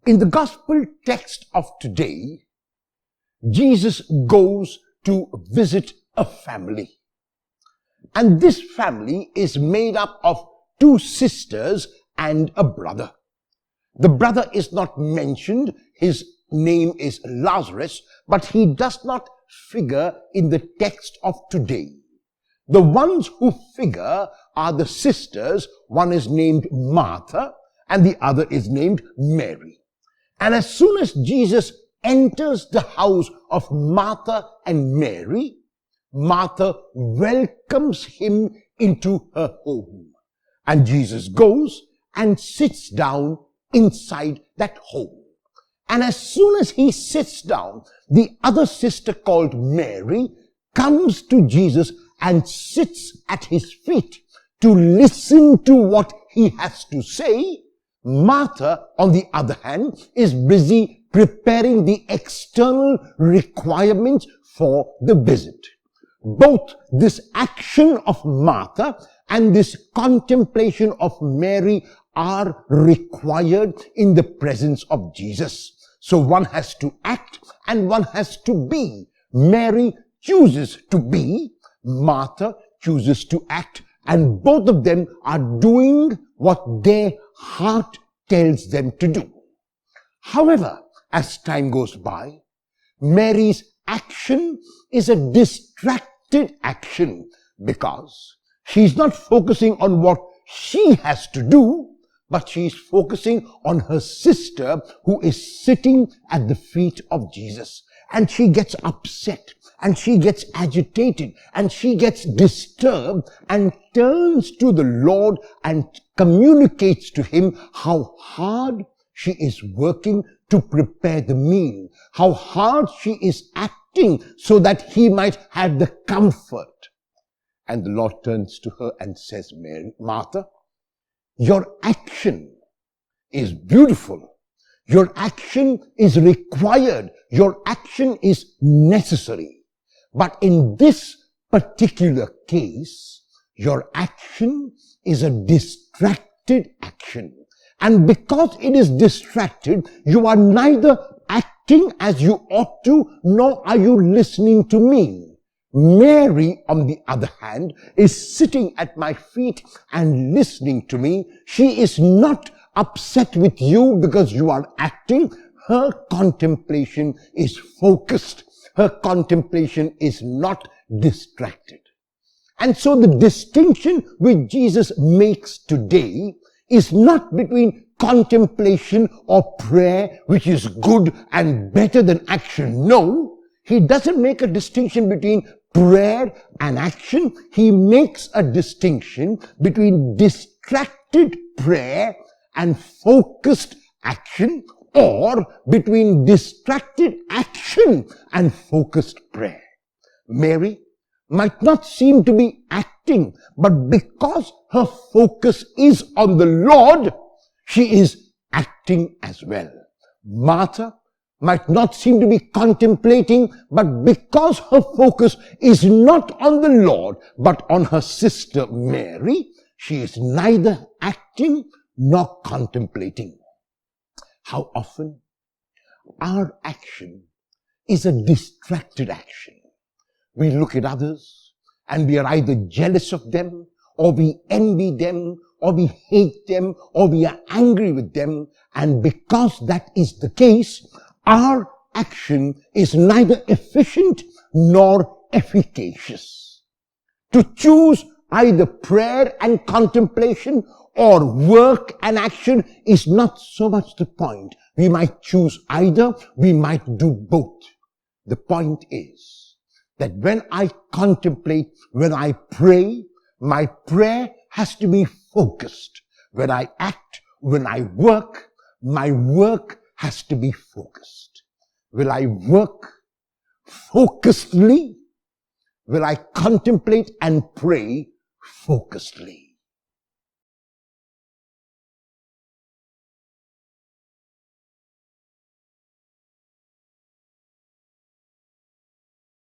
In the gospel text of today, Jesus goes to visit a family. And this family is made up of two sisters and a brother. The brother is not mentioned. His name is Lazarus, but he does not figure in the text of today. The ones who figure are the sisters. One is named Martha and the other is named Mary. And as soon as Jesus enters the house of Martha and Mary, Martha welcomes him into her home. And Jesus goes and sits down inside that home. And as soon as he sits down, the other sister called Mary comes to Jesus and sits at his feet to listen to what he has to say. Martha, on the other hand, is busy preparing the external requirements for the visit. Both this action of Martha and this contemplation of Mary are required in the presence of Jesus. So one has to act and one has to be. Mary chooses to be, Martha chooses to act, and both of them are doing what their heart tells them to do. However, as time goes by, Mary's action is a distracted action because she's not focusing on what she has to do, but she's focusing on her sister who is sitting at the feet of Jesus. And she gets upset and she gets agitated and she gets disturbed and turns to the Lord and communicates to him how hard she is working to prepare the meal, how hard she is acting so that he might have the comfort. And the Lord turns to her and says, Martha, your action is beautiful. Your action is required. Your action is necessary. But in this particular case, your action is a distracted action. And because it is distracted, you are neither acting as you ought to, nor are you listening to me. Mary, on the other hand, is sitting at my feet and listening to me. She is not upset with you because you are acting. Her contemplation is focused. Her contemplation is not distracted. And so the distinction which Jesus makes today is not between contemplation or prayer, which is good and better than action. No, he doesn't make a distinction between prayer and action. He makes a distinction between distracted prayer and focused action, or between distracted action and focused prayer. Mary might not seem to be acting, but because her focus is on the Lord, she is acting as well. Martha might not seem to be contemplating, but because her focus is not on the Lord, but on her sister Mary, she is neither acting nor contemplating. How often our action is a distracted action. We look at others and we are either jealous of them, or we envy them, or we hate them, or we are angry with them. And because that is the case, our action is neither efficient nor efficacious. To choose either prayer and contemplation or work and action is not so much the point. We might choose either, we might do both. The point is that when I contemplate, when I pray, my prayer has to be focused. When I act, when I work, my work has to be focused. Will I work focusedly? Will I contemplate and pray focusedly?